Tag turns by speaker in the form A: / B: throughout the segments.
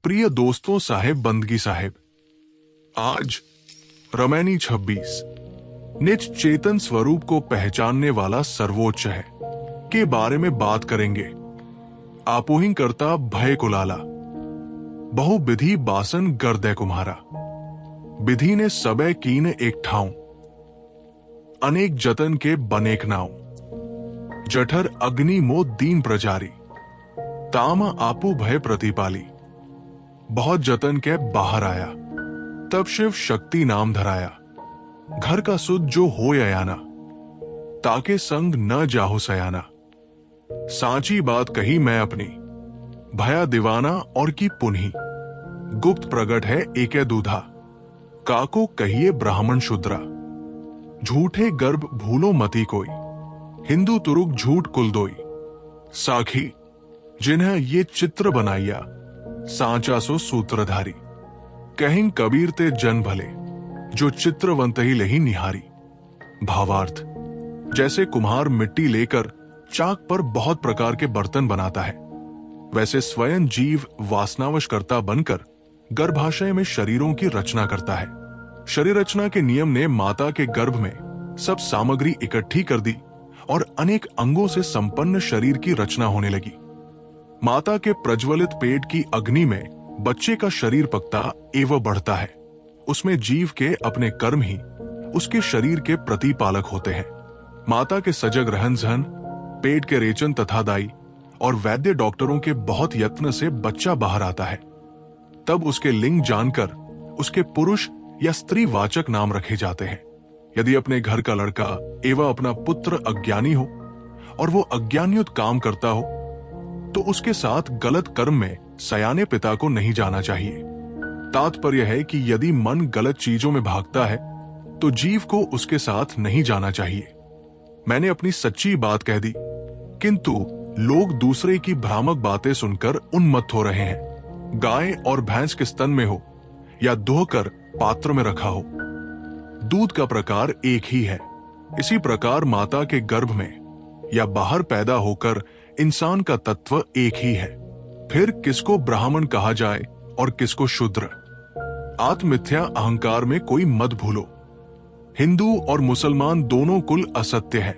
A: प्रिय दोस्तों, साहेब बंदगी साहेब, आज रमैनी 26 निज चेतन स्वरूप को पहचानने वाला सर्वोच्च है के बारे में बात करेंगे। आपोहिं करता भय कुलाला, बहु विधि बासन गर्दे कुम्हारा। विधि ने सबे कीन एक ठाऊं, अनेक जतन के बनेक नाव। जठर अग्नि मो दीन प्रजारी, ताम आपू भय प्रतिपाली। बहुत जतन के बाहर आया, तब शिव शक्ति नाम धराया। घर का सुध जो हो अयाना, ताके संग न जाहो सयाना। सांची बात कही मैं अपनी, भया दीवाना और की पुन्ही। गुप्त प्रगट है एके दूधा, काको कहिए ब्राह्मण शूद्रा। झूठे गर्भ भूलो मती कोई, हिंदू तुरुक झूठ कुल दोई। साखी जिन्हें ये चित्र बनाइया, सांचा सो सूत्रधारी। कहीं कबीर ते जन भले, जो चित्रवंत ही लही निहारी। भावार्थ, जैसे कुम्हार मिट्टी लेकर चाक पर बहुत प्रकार के बर्तन बनाता है, वैसे स्वयं जीव वासनावश करता बनकर गर्भाशय में शरीरों की रचना करता है। शरीर रचना के नियम ने माता के गर्भ में सब सामग्री इकट्ठी कर दी और अनेक अंगों से संपन्न शरीर की रचना होने लगी। माता के प्रज्वलित पेट की अग्नि में बच्चे का शरीर पकता एवं बढ़ता है। उसमें जीव के अपने कर्म ही उसके शरीर के प्रतिपालक होते हैं। माता के सजग रहन सहन, पेट के रेचन तथा दाई और वैद्य डॉक्टरों के बहुत यत्न से बच्चा बाहर आता है। तब उसके लिंग जानकर उसके पुरुष या स्त्री वाचक नाम रखे जाते हैं। यदि अपने घर का लड़का एवं अपना पुत्र अज्ञानी हो और वो अज्ञानयुत काम करता हो, तो उसके साथ गलत कर्म में सयाने पिता को नहीं जाना चाहिए। तात्पर्य है कि यदि मन गलत चीजों में भागता है, तो जीव को उसके साथ नहीं जाना चाहिए। मैंने अपनी सच्ची बात कह दी, किंतु लोग दूसरे की भ्रामक बातें सुनकर उन्मत्त हो रहे हैं। गाय और भैंस के स्तन में हो या दुहकर पात्र में रखा हो, दूध का प्रकार एक ही है। इसी प्रकार माता के गर्भ में या बाहर पैदा होकर इंसान का तत्व एक ही है। फिर किसको ब्राह्मण कहा जाए और किसको शूद्र। आत्ममिथ्या अहंकार में कोई मत भूलो। हिंदू और मुसलमान दोनों कुल असत्य है।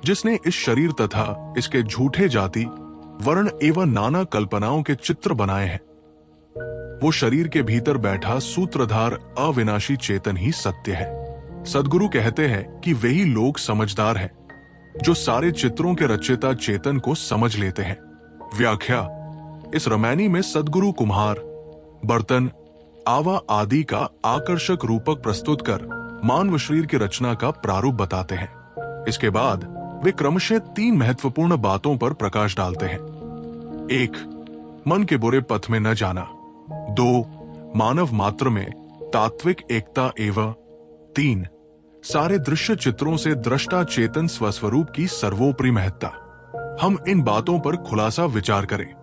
A: जिसने इस शरीर तथा इसके झूठे जाति वर्ण एवं नाना कल्पनाओं के चित्र बनाए हैं, वो शरीर के भीतर बैठा सूत्रधार अविनाशी चेतन ही सत्य है। सद्गुरु कहते हैं कि वही लोग समझदार हैं जो सारे चित्रों के रचयिता चेतन को समझ लेते हैं। व्याख्या, इस रामायणी में सद्गुरु कुम्हार, बर्तन, आवा आदि का आकर्षक रूपक प्रस्तुत कर मानव शरीर की रचना का प्रारूप बताते हैं। इसके बाद वे क्रमशः 3 महत्वपूर्ण बातों पर प्रकाश डालते हैं। 1. मन के बुरे पथ में न जाना। 2. मानव मात्र में तात्विक एकता एवं 3. सारे दृश्य चित्रों से दृष्टा चेतन स्वस्वरूप की सर्वोपरि महत्ता। हम इन बातों पर खुलासा विचार करें।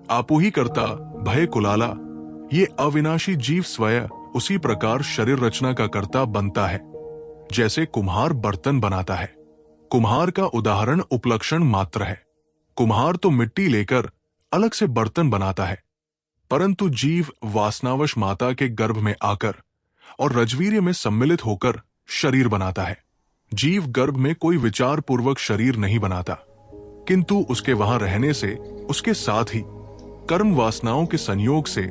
A: आपोही करता भय कुलाला, ये अविनाशी जीव स्वयं उसी प्रकार शरीर रचना का कर्ता बनता है जैसे कुम्हार बर्तन बनाता है। कुम्हार का उदाहरण उपलक्षण मात्र है। कुम्हार तो मिट्टी लेकर अलग से बर्तन बनाता है, परंतु जीव वासनावश माता के गर्भ में आकर और रजवीर्य में सम्मिलित होकर शरीर बनाता है। जीव गर्भ में कोई विचार पूर्वक शरीर नहीं बनाता, किंतु उसके वहां रहने से उसके साथ ही कर्म वासनाओं के संयोग से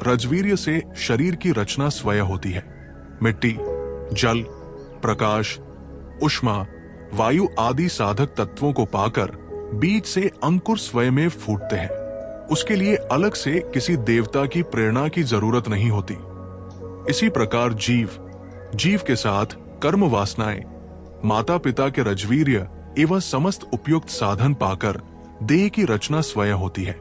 A: रजवीर्य से शरीर की रचना स्वयं होती है। मिट्टी, जल, प्रकाश, उष्मा, वायु आदि साधक तत्वों को पाकर बीज से अंकुर स्वयं में फूटते हैं। उसके लिए अलग से किसी देवता की प्रेरणा की जरूरत नहीं होती। इसी प्रकार जीव के साथ कर्म वासनाएं माता पिता के रजवीर्य एवं समस्त उपयुक्त साधन पाकर देह की रचना स्वयं होती है।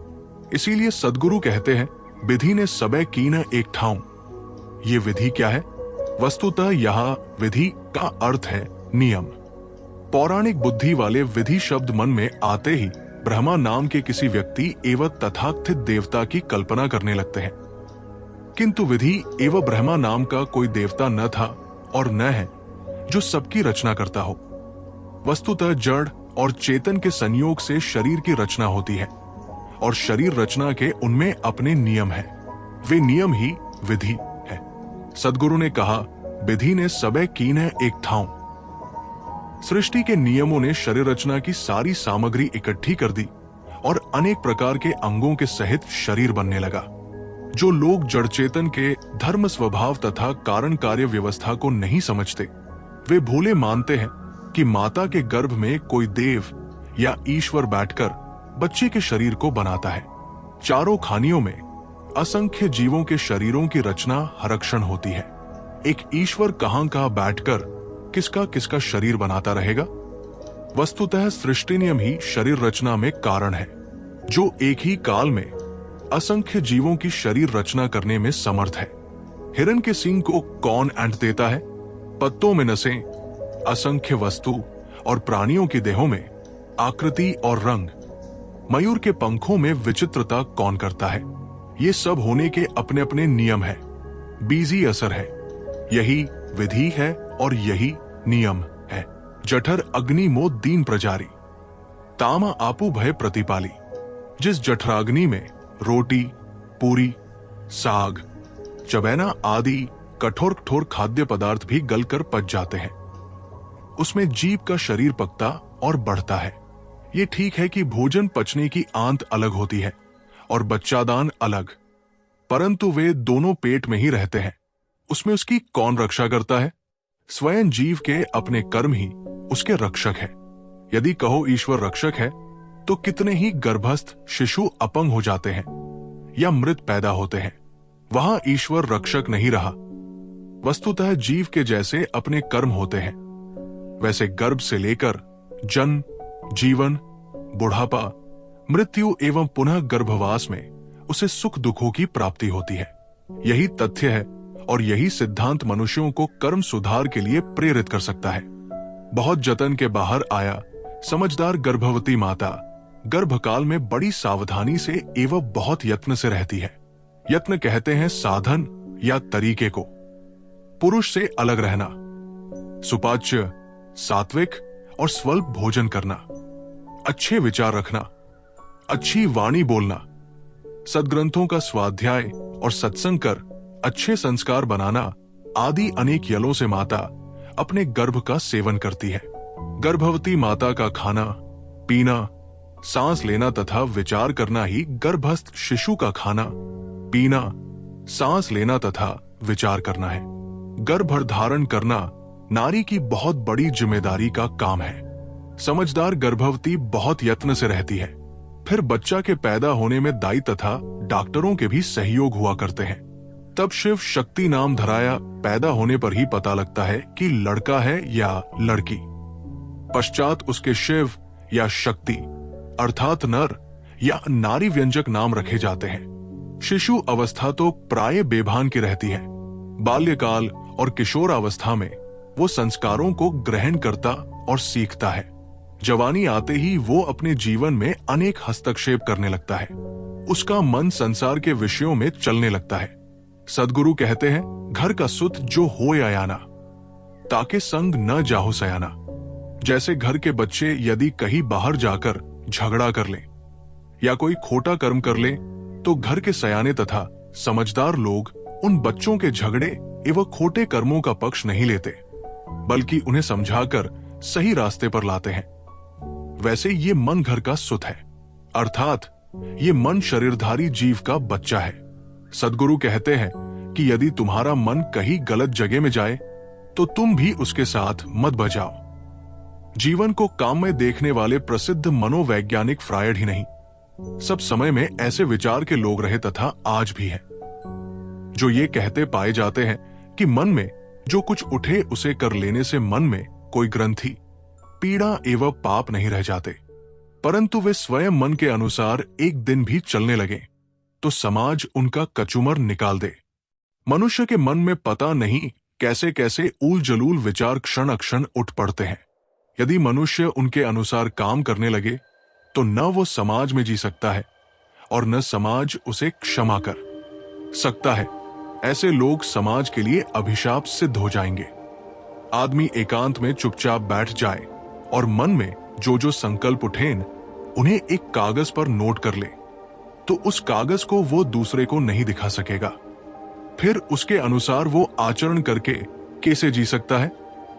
A: इसीलिए सद्गुरु कहते हैं, विधि ने सबे कीन एक ठाऊं। ये विधि क्या है? वस्तुतः यहाँ विधि का अर्थ है नियम। पौराणिक बुद्धि वाले विधि शब्द मन में आते ही ब्रह्मा नाम के किसी व्यक्ति एवं तथाकथित देवता की कल्पना करने लगते हैं, किंतु विधि एवं ब्रह्मा नाम का कोई देवता न था और न है जो सबकी रचना करता हो। वस्तुतः जड़ और चेतन के संयोग से शरीर की रचना होती है और शरीर रचना के उनमें अपने नियम हैं। वे नियम ही विधि है। सदगुरु ने कहा, विधि ने सबे कीने एक ठाव। सृष्टि के नियमों ने शरीर रचना की सारी सामग्री इकट्ठी कर दी और अनेक प्रकार के अंगों के सहित शरीर बनने लगा। जो लोग जड़ चेतन के धर्म स्वभाव तथा कारण कार्य व्यवस्था को नहीं समझते, वे भूले मानते हैं कि माता के गर्भ में कोई देव या ईश्वर बैठकर बच्चे के शरीर को बनाता है। चारों खानियों में असंख्य जीवों के शरीरों की रचना हरक्षण होती है। एक ईश्वर कहां बैठकर किसका किसका शरीर बनाता रहेगा? वस्तुतः सृष्टि नियम ही शरीर रचना में कारण है, जो एक ही काल में असंख्य जीवों की शरीर रचना करने में समर्थ है। हिरण के सींग को कौन ऐंठ देता है? पत्तों में नसें, असंख्य वस्तु और प्राणियों की देहों में आकृति और रंग, मयूर के पंखों में विचित्रता कौन करता है? ये सब होने के अपने अपने नियम है, बीजी असर है। यही विधि है और यही नियम है। जठर अग्नि मो दीन प्रजारी, तामा आपू भय प्रतिपाली। जिस जठराग्नि में रोटी, पूरी, साग, चबैना आदि कठोर कठोर खाद्य पदार्थ भी गलकर पच जाते हैं, उसमें जीव का शरीर पकता और बढ़ता है। ये ठीक है कि भोजन पचने की आंत अलग होती है और बच्चादान अलग, परंतु वे दोनों पेट में ही रहते हैं। उसमें उसकी कौन रक्षा करता है? स्वयं जीव के अपने कर्म ही उसके रक्षक है। यदि कहो ईश्वर रक्षक है, तो कितने ही गर्भस्थ शिशु अपंग हो जाते हैं या मृत पैदा होते हैं। वहां ईश्वर रक्षक नहीं रहा। वस्तुतः जीव के जैसे अपने कर्म होते हैं, वैसे गर्भ से लेकर जन्म, जीवन, बुढ़ापा, मृत्यु एवं पुनः गर्भवास में उसे सुख दुखों की प्राप्ति होती है। यही तथ्य है और यही सिद्धांत मनुष्यों को कर्म सुधार के लिए प्रेरित कर सकता है। बहुत जतन के बाहर आया समझदार गर्भवती माता गर्भकाल में बड़ी सावधानी से एवं बहुत यत्न से रहती है। यत्न कहते हैं साधन या तरीके को। पुरुष से अलग रहना, सुपाच्य, सात्विक और स्वल्प भोजन करना, अच्छे विचार रखना, अच्छी वाणी बोलना, सद्ग्रंथों का स्वाध्याय और सत्संग कर अच्छे संस्कार बनाना आदि अनेक यलों से माता अपने गर्भ का सेवन करती है। गर्भवती माता का खाना, पीना, सांस लेना तथा विचार करना ही गर्भस्थ शिशु का खाना, पीना, सांस लेना तथा विचार करना है। गर्भ धारण करना नारी की बहुत बड़ी जिम्मेदारी का काम है। समझदार गर्भवती बहुत यत्न से रहती है। फिर बच्चा के पैदा होने में दाई तथा डॉक्टरों के भी सहयोग हुआ करते हैं। तब शिव शक्ति नाम धराया पैदा होने पर ही पता लगता है कि लड़का है या लड़की। पश्चात उसके शिव या शक्ति अर्थात नर या नारी व्यंजक नाम रखे जाते हैं। शिशु अवस्था तो प्राय बेभान की रहती है। बाल्यकाल और किशोर अवस्था में वो संस्कारों को ग्रहण करता और सीखता है। जवानी आते ही वो अपने जीवन में अनेक हस्तक्षेप करने लगता है। उसका मन संसार के विषयों में चलने लगता है। सदगुरु कहते हैं, घर का सुत जो हो आयाना, ताके संग न जाहो सयाना। जैसे घर के बच्चे यदि कहीं बाहर जाकर झगड़ा कर लें या कोई खोटा कर्म कर लें, तो घर के सयाने तथा समझदार लोग उन बच्चों के झगड़े एवं खोटे कर्मों का पक्ष नहीं लेते, बल्कि उन्हें समझाकर सही रास्ते पर लाते हैं। वैसे ये मन घर का सुत है, अर्थात ये मन शरीरधारी जीव का बच्चा है। सदगुरु कहते हैं कि यदि तुम्हारा मन कहीं गलत जगह में जाए तो तुम भी उसके साथ मत बजाओ। जीवन को काम में देखने वाले प्रसिद्ध मनोवैज्ञानिक फ्रायड ही नहीं, सब समय में ऐसे विचार के लोग रहे तथा आज भी हैं, जो ये कहते पाए जाते हैं कि मन में जो कुछ उठे उसे कर लेने से मन में कोई ग्रंथि, पीड़ा एवं पाप नहीं रह जाते। परंतु वे स्वयं मन के अनुसार एक दिन भी चलने लगे तो समाज उनका कचूमर निकाल दे। मनुष्य के मन में पता नहीं कैसे कैसे ऊल जलूल विचार क्षण अक्षण उठ पड़ते हैं। यदि मनुष्य उनके अनुसार काम करने लगे तो न वो समाज में जी सकता है और न समाज उसे क्षमा कर सकता है। ऐसे लोग समाज के लिए अभिशाप सिद्ध हो जाएंगे। आदमी एकांत में चुपचाप बैठ जाए और मन में जो जो संकल्प उठेन उन्हें एक कागज पर नोट कर ले। तो उस कागज को वो दूसरे को नहीं दिखा सकेगा। फिर उसके अनुसार वो आचरण करके कैसे जी सकता है?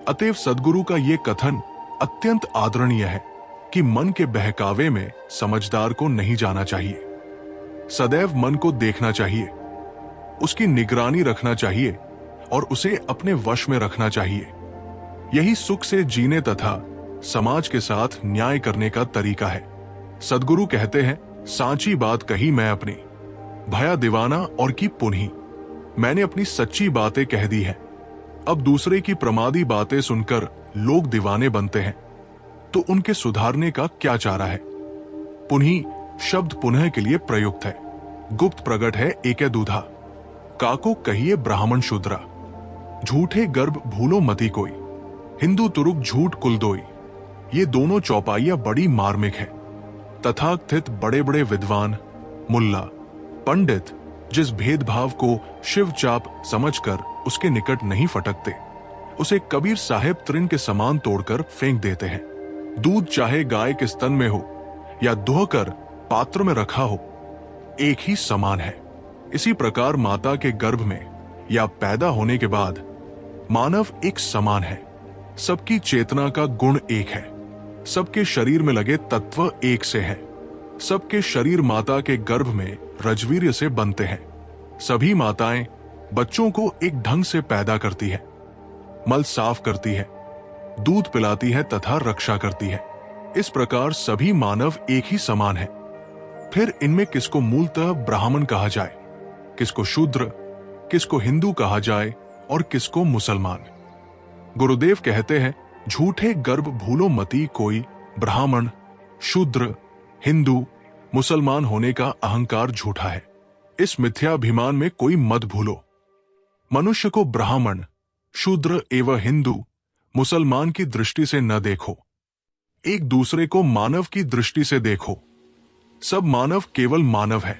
A: अतएव सद्गुरु का ये कथन अत्यंत आदरणीय है कि मन के बहकावे में समझदार को नहीं जाना चाहिए। सदैव मन को देखना चाहिए, उसकी निगरानी रखना चाहिए और उसे अपने वश में रखना चाहिए। यही सुख से जीने तथा समाज के साथ न्याय करने का तरीका है। सद्गुरु कहते हैं, सांची बात कही मैं अपनी, भया दीवाना और की पुनही। मैंने अपनी सच्ची बातें कह दी है। अब दूसरे की प्रमादी बातें सुनकर लोग दीवाने बनते हैं, तो उनके सुधारने का क्या चारा है? पुनही शब्द पुनः के लिए प्रयुक्त है। गुप्त प्रगट है एके दूधा, काको कहिए ब्राह्मण शूद्रा। झूठे गर्भ भूलो मती कोई, हिंदू तुरुक झूठ कुल दोई। ये दोनों चौपाइयां बड़ी मार्मिक है। तथाकथित बड़े बड़े विद्वान, मुल्ला, पंडित जिस भेदभाव को शिव चाप समझकर उसके निकट नहीं फटकते, उसे कबीर साहेब तृण के समान तोड़कर फेंक देते हैं। दूध चाहे गाय के स्तन में हो या दुहकर पात्र में रखा हो, एक ही समान है। इसी प्रकार माता के गर्भ में या पैदा होने के बाद मानव एक समान है। सबकी चेतना का गुण एक है। सबके शरीर में लगे तत्व एक से है। सबके शरीर माता के गर्भ में रजवीर्य से बनते हैं। सभी माताएं बच्चों को एक ढंग से पैदा करती है, मल साफ करती है, दूध पिलाती है तथा रक्षा करती है। इस प्रकार सभी मानव एक ही समान है। फिर इनमें किसको मूलतः ब्राह्मण कहा जाए, किसको शूद्र, किसको हिंदू कहा जाए और किसको मुसलमान। गुरुदेव कहते हैं, झूठे गर्भ भूलो मती कोई, ब्राह्मण, शूद्र, हिंदू, मुसलमान होने का अहंकार झूठा है। इस मिथ्याभिमान में कोई मत भूलो। मनुष्य को ब्राह्मण, शूद्र एवं हिंदू, मुसलमान की दृष्टि से न देखो। एक दूसरे को मानव की दृष्टि से देखो। सब मानव केवल मानव है।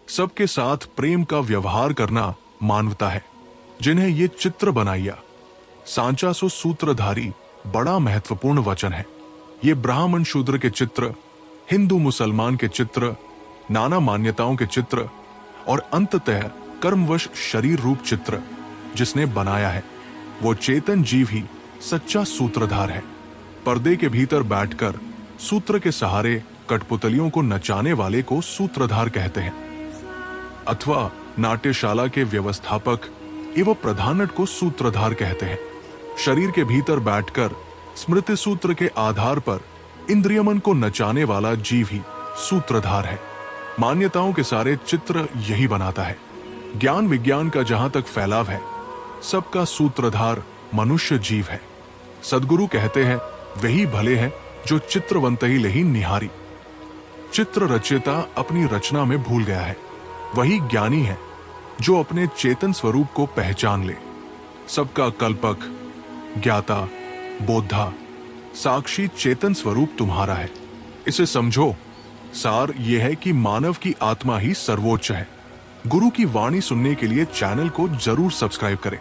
A: सबके साथ प्रेम का व्यवहार करना मानवता है। जिन्हें ये चित्र बनाइया, सांचा सो सूत्रधारी बड़ा महत्वपूर्ण वचन है। ये ब्राह्मण शूद्र के चित्र, हिंदू मुसलमान के चित्र, नाना मान्यताओं के चित्र और अंततः कर्मवश शरीर रूप चित्र जिसने बनाया है, वो चेतन जीव ही सच्चा सूत्रधार है। पर्दे के भीतर बैठकर सूत्र के सहारे कठपुतलियों को नचाने वाले को सूत्रधार कहते हैं, अथवा नाट्यशाला के व्यवस्थापक एवं प्रधानट को सूत्रधार कहते हैं। शरीर के भीतर बैठकर स्मृति सूत्र के आधार पर इंद्रियमन को नचाने वाला जीव ही सूत्रधार है। मान्यताओं के सारे चित्र यही बनाता है। ज्ञान विज्ञान का जहां तक फैलाव है, सबका सूत्रधार मनुष्य जीव है। सद्गुरु कहते हैं, वही भले हैं जो चित्रवंत ही लेही निहारी। चित्र रचयिता अपनी रचना में भूल गया है। वही ज्ञानी है जो अपने चेतन स्वरूप को पहचान ले। सबका कल्पक, ज्ञाता, बोधा, साक्षी चेतन स्वरूप तुम्हारा है। इसे समझो। सार यह है कि मानव की आत्मा ही सर्वोच्च है। गुरु की वाणी सुनने के लिए चैनल को जरूर सब्सक्राइब करें।